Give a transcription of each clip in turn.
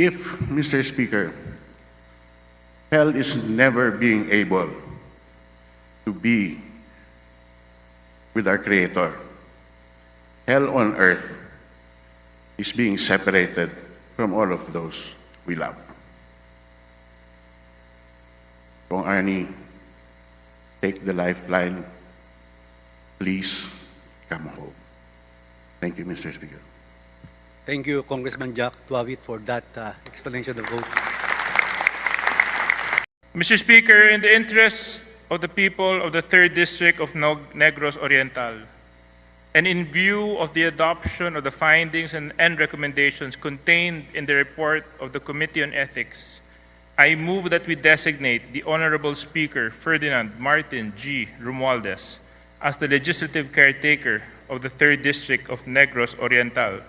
If, Mr. Speaker, hell is never being able to be with our Creator, hell on earth is being separated from all of those we love. Kong Arnie, take the lifeline. Please come home. Thank you, Mr. Speaker. Thank you, Congressman Jack Duavit, for that explanation of the vote. Mr. Speaker, in the interest of the people of the 3rd District of Negros Oriental, and in view of the adoption of the findings and recommendations contained in the report of the Committee on Ethics, I move that we designate the Honorable Speaker Ferdinand Martin G. Romualdez as the legislative caretaker of the 3rd District of Negros Oriental,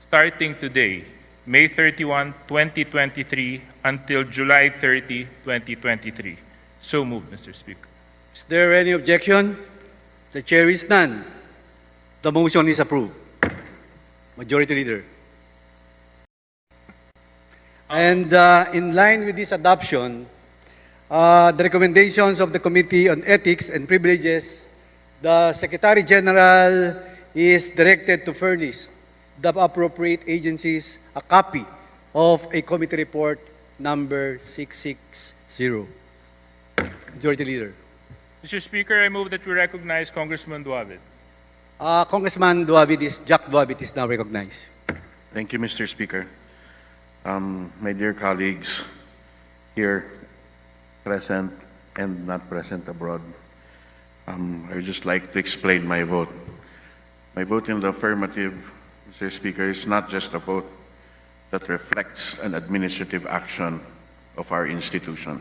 starting today, May 31, 2023, until July 30, 2023. So moved, Mr. Speaker. Is there any objection? The chair is none. The motion is approved. Majority Leader. And in line with this adoption, the recommendations of the Committee on Ethics and Privileges, the Secretary General is directed to furnish the appropriate agencies a copy of a committee report number 660. Majority Leader. Mr. Speaker, I move that we recognize Congressman Duavit. Congressman Duavit Jack Duavit is now recognized. Thank you, Mr. Speaker. My dear colleagues here present and not present abroad, I would just like to explain my vote. My vote in the affirmative, Mr. Speaker, is not just a vote that reflects an administrative action of our institution.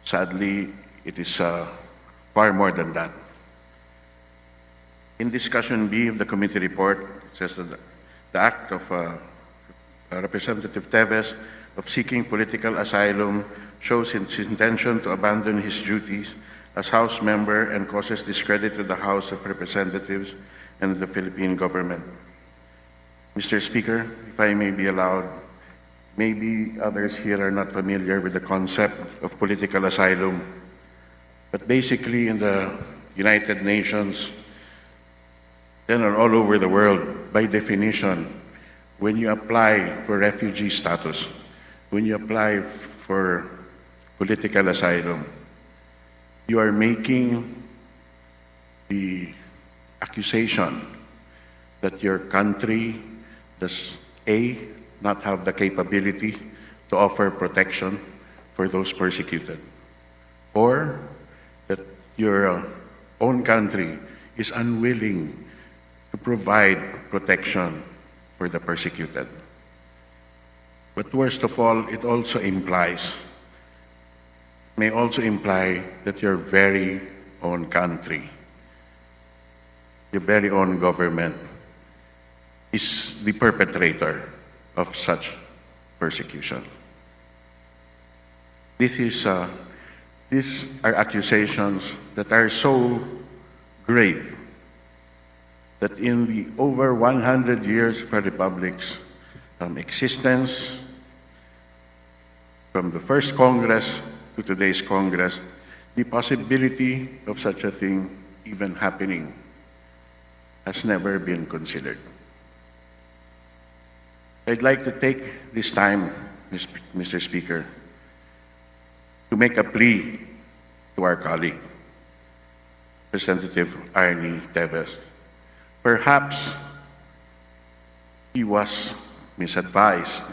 Sadly, it is far more than that. In discussion B of the committee report, it says that the act of Representative Teves of seeking political asylum shows his intention to abandon his duties as House member and causes discredit to the House of Representatives and the Philippine government. Mr. Speaker, if I may be allowed, maybe others here are not familiar with the concept of political asylum, but basically in the United Nations, then or all over the world, by definition, when you apply for refugee status, when you apply for political asylum, you are making the accusation that your country does A, not have the capability to offer protection for those persecuted, or that your own country is unwilling to provide protection for the persecuted. But worst of all, it also may also imply that your very own country, your very own government, is the perpetrator of such persecution. These are accusations that are so grave that in the over 100 years of our Republic's existence, from the first Congress to today's Congress, the possibility of such a thing even happening has never been considered. I'd like to take this time, Mr. Speaker, to make a plea to our colleague, Representative Arnie Teves. Perhaps he was misadvised.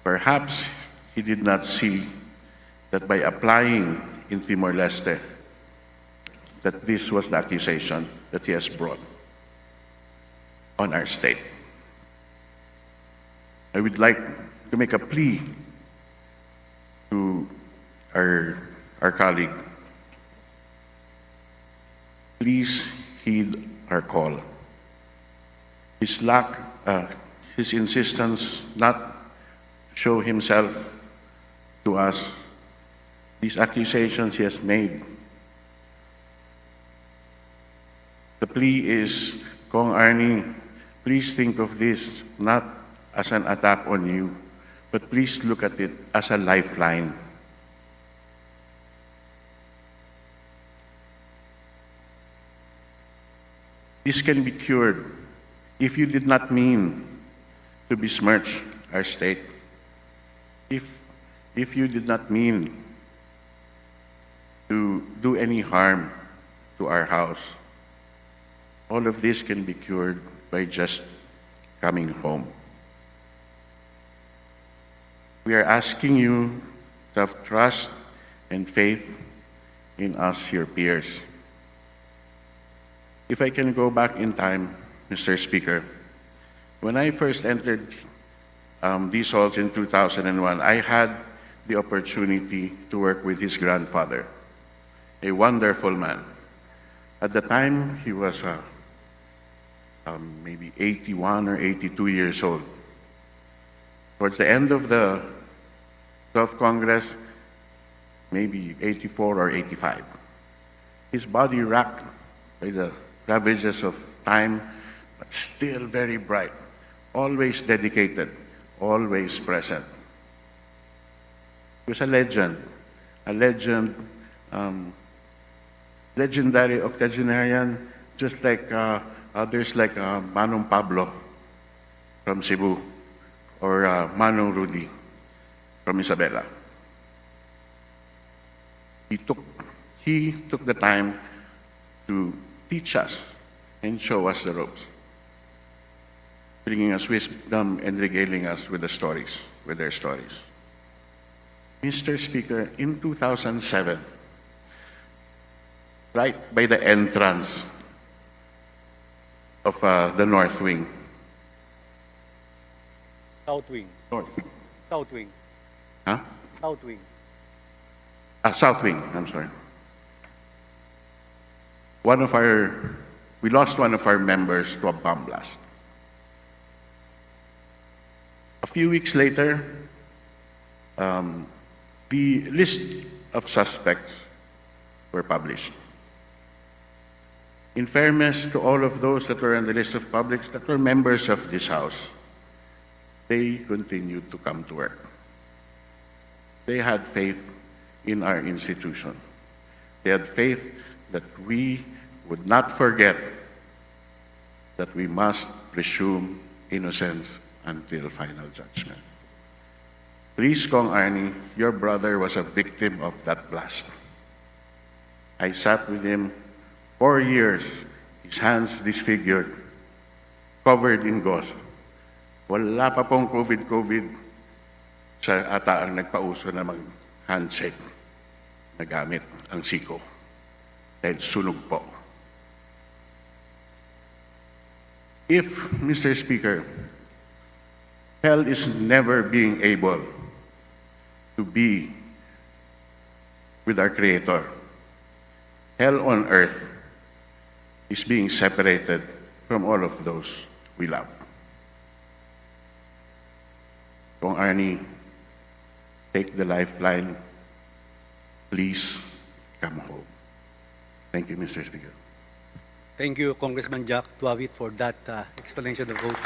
Perhaps he did not see that by applying in Timor-Leste, that this was the accusation that he has brought on our state. I would like to make a plea to our colleague. Please heed our call. His insistence not to show himself to us, these accusations he has made. The plea is, Kong Arnie, please think of this not as an attack on you, but please look at it as a lifeline. This can be cured if you did not mean to besmirch our state, if you did not mean to do any harm to our house. All of this can be cured by just coming home. We are asking you to have trust and faith in us, your peers. If I can go back in time, Mr. Speaker, when I first entered these halls in 2001, I had the opportunity to work with his grandfather, a wonderful man. At the time, he was maybe 81 or 82 years old. Towards the end of the 12th Congress, maybe 84 or 85. His body racked by the ravages of time, but still very bright, always dedicated, always present. He was a legend, legendary octogenarian, just like others like Manong Pablo from Cebu or Manong Rudy from Isabela. He took the time to teach us and show us the ropes, bringing us wisdom and regaling us with their stories. Mr. Speaker, in 2007, right by the entrance of the North Wing. South Wing. North. South Wing. Huh? South Wing. South Wing, I'm sorry. We lost one of our members to a bomb blast. A few weeks later, the list of suspects were published. In fairness to all of those that were on the list of publics that were members of this House, they continued to come to work. They had faith in our institution. They had faith that we would not forget that we must presume innocence until final judgment. Please, Kong Arnie, your brother was a victim of that blast. I sat with him 4 years, his hands disfigured, covered in gauze. Wala pa pong COVID. Siya ata ang nagpauso na mag-handshake na gamit ang siko. Dahil sunog po. If, Mr. Speaker, hell is never being able to be with our Creator, hell on earth is being separated from all of those we love. Kong Arnie, take the lifeline. Please come home. Thank you, Mr. Speaker. Thank you, Congressman Jack Duavit, for that explanation of the vote.